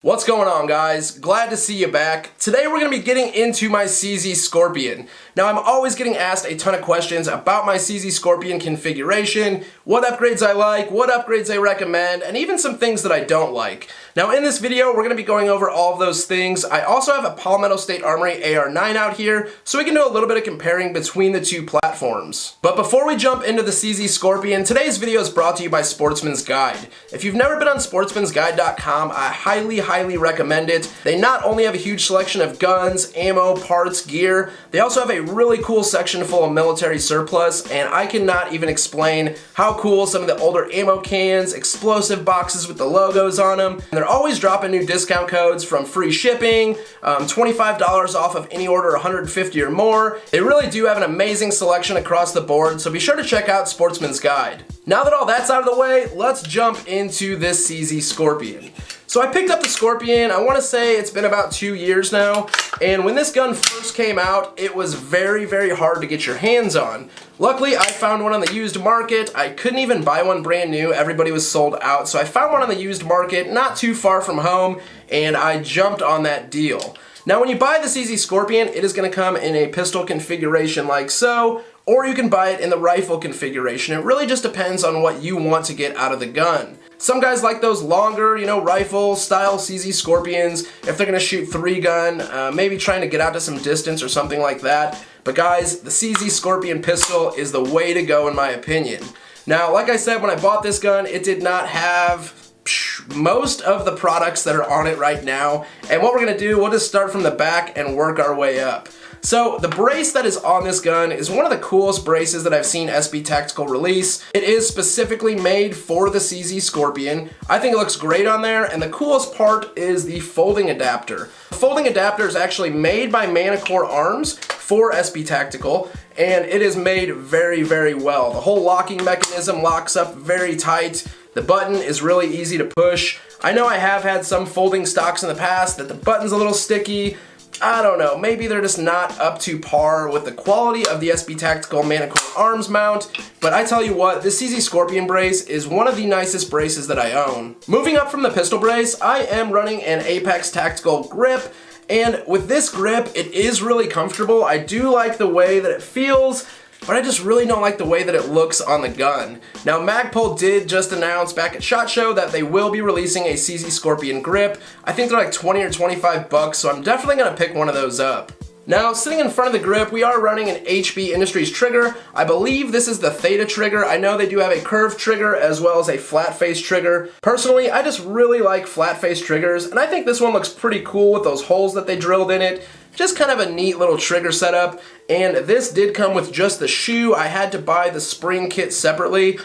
What's going on, guys? Glad to see you back. Today we're going to be getting into my CZ Scorpion. Now, I'm always getting asked a ton of questions about my CZ Scorpion configuration, what upgrades I like, what upgrades I recommend, and even some things that I don't like. Now, in this video, we're going to be going over all of those things. I also have a Polymetal State Armory AR9 out here, so we can do a little bit of comparing between the two platforms. But before we jump into the CZ Scorpion, today's video is brought to you by Sportsman's Guide. If you've never been on sportsmansguide.com, I highly recommend it. They not only have a huge selection of guns, ammo, parts, gear, they also have a really cool section full of military surplus, and I cannot even explain how cool some of the older ammo cans, explosive boxes with the logos on them, and they're always dropping new discount codes from free shipping, $25 off of any order 150 or more. They really do have an amazing selection across the board, so be sure to check out Sportsman's Guide. Now that all that's out of the way, let's jump into this CZ Scorpion. So I picked up the Scorpion, I want to say it's been about 2 years now, and when this gun first came out, it was very hard to get your hands on. Luckily, I found one on the used market. I couldn't even buy one brand new, everybody was sold out, so I found one on the used market not too far from home, and I jumped on that deal. Now when you buy the CZ Scorpion, it is going to come in a pistol configuration like so, or you can buy it in the rifle configuration. It really just depends on what you want to get out of the gun. Some guys like those longer, rifle style CZ Scorpions if they're going to shoot 3-gun, maybe trying to get out to some distance or something like that. But guys, the CZ Scorpion pistol is the way to go in my opinion. Now, like I said, when I bought this gun, it did not have most of the products that are on it right now. And what we're going to do, we'll just start from the back and work our way up. So the brace that is on this gun is one of the coolest braces that I've seen SB Tactical release. It is specifically made for the CZ Scorpion. I think it looks great on there, and the coolest part is the folding adapter. The folding adapter is actually made by Manticore Arms for SB Tactical, and it is made very well. The whole locking mechanism locks up very tight. The button is really easy to push. I know I have had some folding stocks in the past that the button's a little sticky. I don't know, maybe they're just not up to par with the quality of the SB Tactical Manticore Arms mount, but I tell you what, this CZ Scorpion brace is one of the nicest braces that I own. Moving up from the pistol brace, I am running an Apex Tactical grip, and with this grip, it is really comfortable. I do like the way that it feels, but I just really don't like the way that it looks on the gun. Now, Magpul did just announce back at SHOT Show that they will be releasing a CZ Scorpion grip. I think they're like 20 or 25 bucks, so I'm definitely gonna pick one of those up. Now, sitting in front of the grip, we are running an HB Industries trigger. I believe this is the Theta trigger. I know they do have a curved trigger as well as a flat face trigger. Personally, I just really like flat face triggers, and I think this one looks pretty cool with those holes that they drilled in it. Just kind of a neat little trigger setup, and this did come with just the shoe. I had to buy the spring kit separately.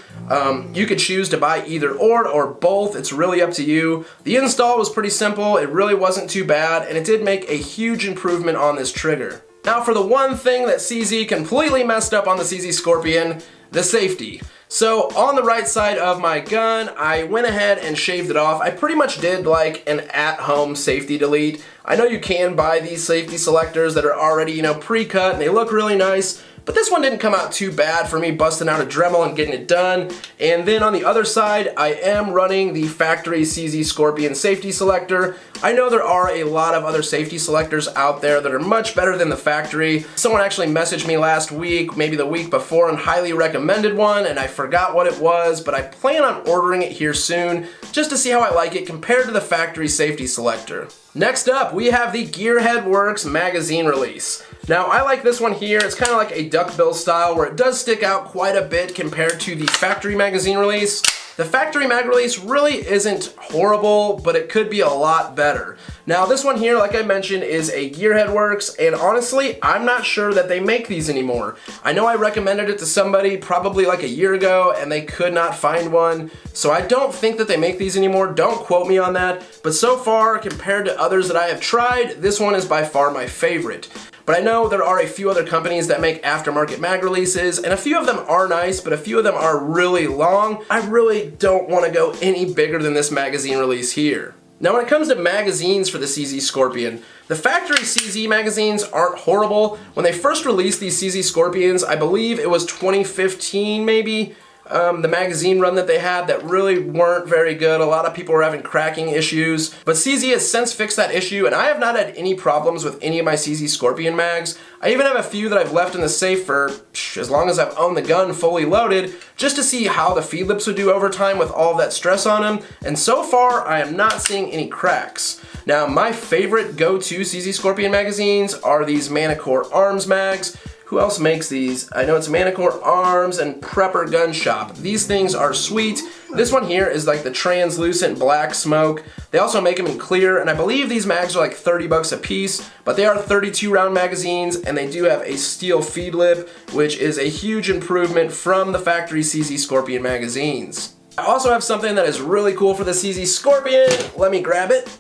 You could choose to buy either or both. It's really up to you. The install was pretty simple. It really wasn't too bad, and it did make a huge improvement on this trigger. Now for the one thing that CZ completely messed up on the CZ Scorpion, the safety. So on the right side of my gun, I went ahead and shaved it off. I pretty much did like an at-home safety delete. I know you can buy these safety selectors that are already, pre-cut, and they look really nice, but this one didn't come out too bad for me busting out a Dremel and getting it done. And then on the other side, I am running the factory CZ Scorpion safety selector. I know there are a lot of other safety selectors out there that are much better than the factory. Someone actually messaged me last week, maybe the week before, and highly recommended one, and I forgot what it was, but I plan on ordering it here soon just to see how I like it compared to the factory safety selector. Next up, we have the Gearhead Works magazine release. Now, I like this one here. It's kind of like a duckbill style where it does stick out quite a bit compared to the factory magazine release. The factory mag release really isn't horrible, but it could be a lot better. Now, this one here, like I mentioned, is a Gearhead Works, and honestly, I'm not sure that they make these anymore. I know I recommended it to somebody probably like a year ago, and they could not find one, so I don't think that they make these anymore. Don't quote me on that, but so far, compared to others that I have tried, this one is by far my favorite. But I know there are a few other companies that make aftermarket mag releases, and a few of them are nice, but a few of them are really long. I really don't want to go any bigger than this magazine release here. Now when it comes to magazines for the CZ Scorpion, the factory CZ magazines aren't horrible. When they first released these CZ Scorpions, I believe it was 2015 maybe, the magazine run that they had that really weren't very good. A lot of people were having cracking issues, but CZ has since fixed that issue, and I have not had any problems with any of my CZ Scorpion mags. I even have a few that I've left in the safe for as long as I've owned the gun fully loaded, just to see how the feed lips would do over time with all of that stress on them, and so far I am not seeing any cracks. Now, my favorite go-to CZ Scorpion magazines are these Manticore Arms mags. Who else makes these? I know it's Manticore Arms and Prepper Gun Shop. These things are sweet. This one here is like the translucent black smoke. They also make them in clear, and I believe these mags are like 30 bucks a piece, but they are 32 round magazines, and they do have a steel feed lip, which is a huge improvement from the factory CZ Scorpion magazines. I also have something that is really cool for the CZ Scorpion. Let me grab it.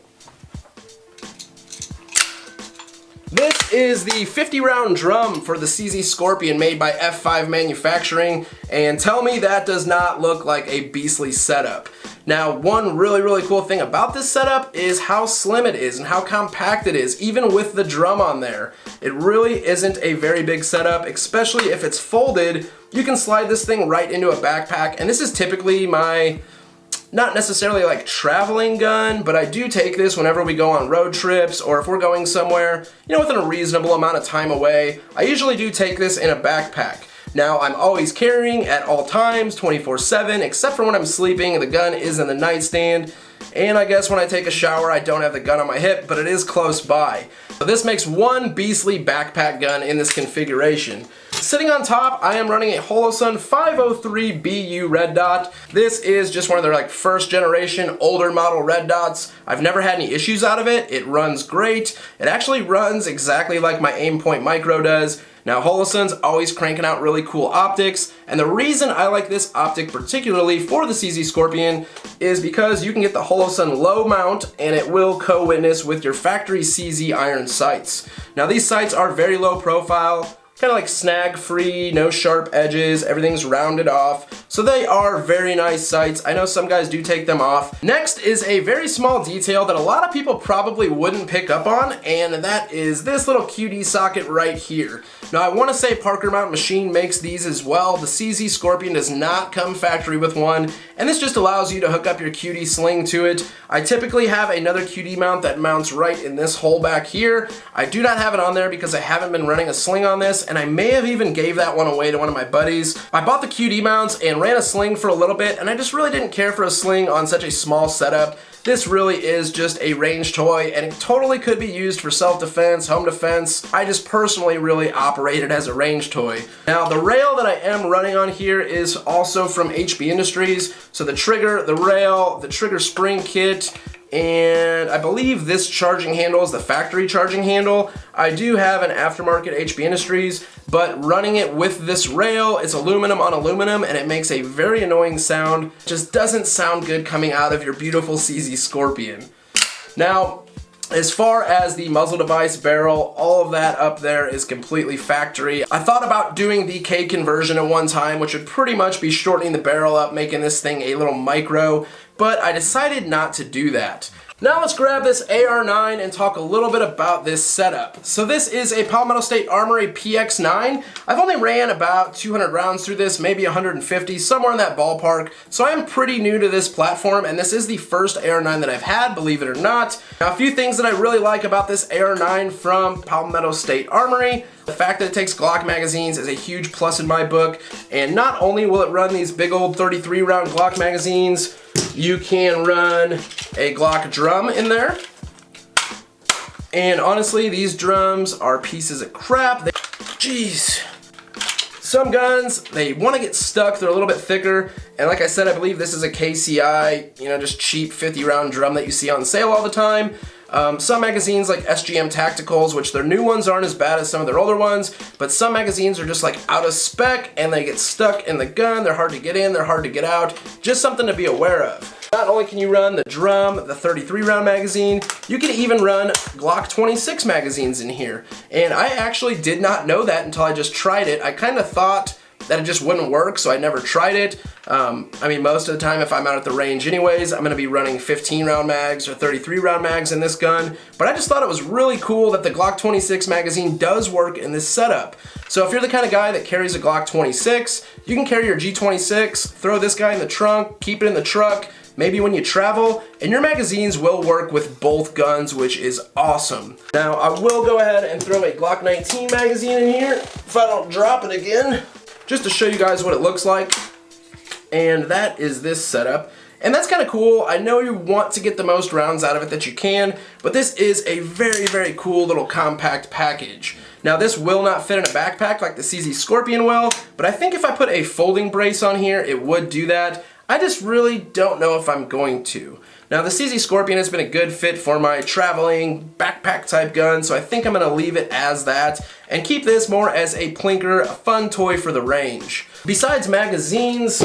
This is the 50 round drum for the CZ Scorpion made by F5 Manufacturing, and tell me that does not look like a beastly setup. Now, one really cool thing about this setup is how slim it is and how compact it is, even with the drum on there. It really isn't a very big setup, especially if it's folded. You can slide this thing right into a backpack, and this is typically my not necessarily like traveling gun, but I do take this whenever we go on road trips or if we're going somewhere, you know, within a reasonable amount of time away. I usually do take this in a backpack. Now, I'm always carrying at all times, 24/7, except for when I'm sleeping. The gun is in the nightstand, and I guess when I take a shower, I don't have the gun on my hip, but it is close by. So this makes one beastly backpack gun in this configuration. Sitting on top, I am running a Holosun 503 BU red dot. This is just one of their like first generation older model red dots. I've never had any issues out of it. It runs great. It actually runs exactly like my Aimpoint Micro does. Now, Holosun's always cranking out really cool optics, and the reason I like this optic particularly for the CZ Scorpion is because you can get the Holosun low mount and it will co-witness with your factory CZ iron sights. Now, these sights are very low profile, kind of like snag free, no sharp edges, everything's rounded off. So they are very nice sights. I know some guys do take them off. Next is a very small detail that a lot of people probably wouldn't pick up on, and that is this little QD socket right here. Now, I want to say Parker Mount Machine makes these as well. The CZ Scorpion does not come factory with one, and this just allows you to hook up your QD sling to it. I typically have another QD mount that mounts right in this hole back here. I do not have it on there because I haven't been running a sling on this, and I may have even gave that one away to one of my buddies. I bought the QD mounts and ran a sling for a little bit, and I just really didn't care for a sling on such a small setup. This really is just a range toy, and it totally could be used for self-defense, home defense. I just personally really operate it as a range toy. Now, the rail that I am running on here is also from HB Industries. So the trigger, the rail, the trigger spring kit, and I believe this charging handle is the factory charging handle. I do have an aftermarket HB Industries, but running it with this rail, it's aluminum on aluminum, and it makes a very annoying sound. It just doesn't sound good coming out of your beautiful CZ Scorpion. Now, as far as the muzzle device, barrel, all of that up there is completely factory. I thought about doing the K conversion at one time, which would pretty much be shortening the barrel up, making this thing a little micro, but I decided not to do that. Now let's grab this AR9 and talk a little bit about this setup. So this is a Palmetto State Armory PX9. I've only ran about 200 rounds through this, maybe 150, somewhere in that ballpark. So I am pretty new to this platform, and this is the first AR9 that I've had, believe it or not. Now, a few things that I really like about this AR9 from Palmetto State Armory. The fact that it takes Glock magazines is a huge plus in my book, and not only will it run these big old 33 round Glock magazines, you can run a Glock drum in there. And honestly, these drums are pieces of crap. Jeez. Some guns, they want to get stuck, they're a little bit thicker, and like I said, I believe this is a KCI, you know, just cheap 50 round drum that you see on sale all the time. Some magazines like SGM Tacticals, which their new ones aren't as bad as some of their older ones, but some magazines are just like out of spec and they get stuck in the gun, they're hard to get in, they're hard to get out, just something to be aware of. Not only can you run the drum, the 33 round magazine, you can even run Glock 26 magazines in here. And I actually did not know that until I just tried it. I kind of thought that it just wouldn't work, so I never tried it. I mean, most of the time if I'm out at the range anyways, I'm gonna be running 15 round mags or 33 round mags in this gun, but I just thought it was really cool that the Glock 26 magazine does work in this setup. So if you're the kind of guy that carries a Glock 26, you can carry your G26, throw this guy in the trunk, keep it in the truck, maybe when you travel, and your magazines will work with both guns, which is awesome. Now, I will go ahead and throw a Glock 19 magazine in here, if I don't drop it again, just to show you guys what it looks like. And that is this setup. And that's kind of cool. I know you want to get the most rounds out of it that you can, but this is a very, very cool little compact package. Now, this will not fit in a backpack like the CZ Scorpion will, but I think if I put a folding brace on here, it would do that. I just really don't know if I'm going to. Now, the CZ Scorpion has been a good fit for my traveling backpack type gun, so I think I'm going to leave it as that and keep this more as a plinker, a fun toy for the range. Besides magazines,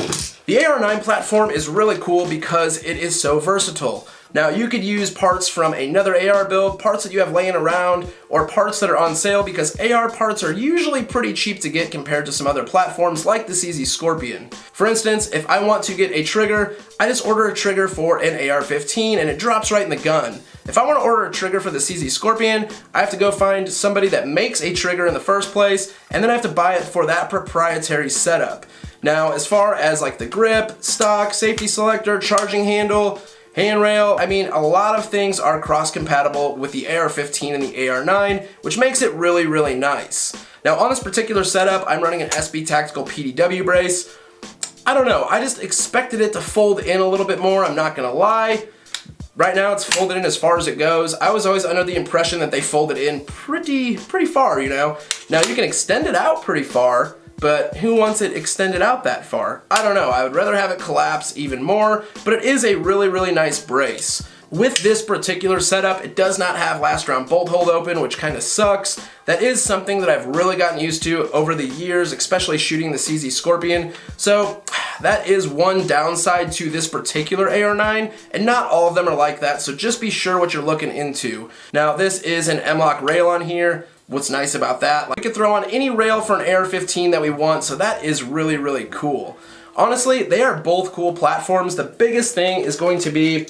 the AR9 platform is really cool because it is so versatile. Now, you could use parts from another AR build, parts that you have laying around, or parts that are on sale, because AR parts are usually pretty cheap to get compared to some other platforms like the CZ Scorpion. For instance, if I want to get a trigger, I just order a trigger for an AR-15 and it drops right in the gun. If I want to order a trigger for the CZ Scorpion, I have to go find somebody that makes a trigger in the first place, and then I have to buy it for that proprietary setup. Now, as far as like the grip, stock, safety selector, charging handle, handrail, I mean, a lot of things are cross-compatible with the AR-15 and the AR9, which makes it really, really nice. Now, on this particular setup, I'm running an SB Tactical PDW brace. I don't know, I just expected it to fold in a little bit more, I'm not gonna lie. Right now, it's folded in as far as it goes. I was always under the impression that they folded in pretty far, you know? Now, you can extend it out pretty far, but who wants it extended out that far? I don't know, I would rather have it collapse even more, but it is a really, really nice brace. With this particular setup, it does not have last round bolt hold open, which kind of sucks. That is something that I've really gotten used to over the years, especially shooting the CZ Scorpion. So that is one downside to this particular AR9, and not all of them are like that, so just be sure what you're looking into. Now, this is an M-LOK rail on here. What's nice about that, like, we can throw on any rail for an AR-15 that we want, so that is really, really cool. Honestly, they are both cool platforms. The biggest thing is going to be,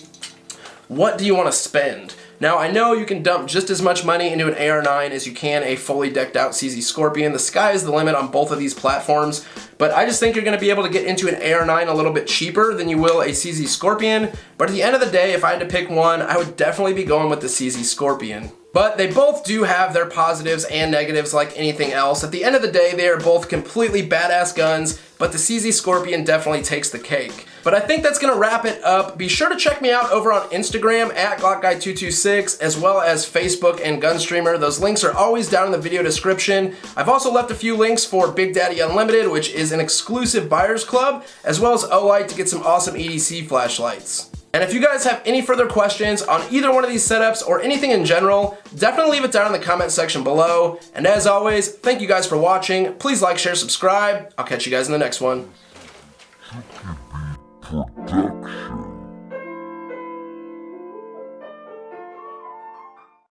what do you want to spend? Now, I know you can dump just as much money into an AR9 as you can a fully decked out CZ Scorpion. The sky is the limit on both of these platforms, but I just think you're going to be able to get into an AR9 a little bit cheaper than you will a CZ Scorpion. But at the end of the day, if I had to pick one, I would definitely be going with the CZ Scorpion. But they both do have their positives and negatives like anything else. At the end of the day, they are both completely badass guns, but the CZ Scorpion definitely takes the cake. But I think that's gonna wrap it up. Be sure to check me out over on Instagram at GlockGuy226, as well as Facebook and Gunstreamer. Those links are always down in the video description. I've also left a few links for Big Daddy Unlimited, which is an exclusive buyers club, as well as Olight to get some awesome EDC flashlights. And if you guys have any further questions on either one of these setups or anything in general, definitely leave it down in the comment section below. And as always, thank you guys for watching. Please like, share, subscribe. I'll catch you guys in the next one. Chuki Beats Production.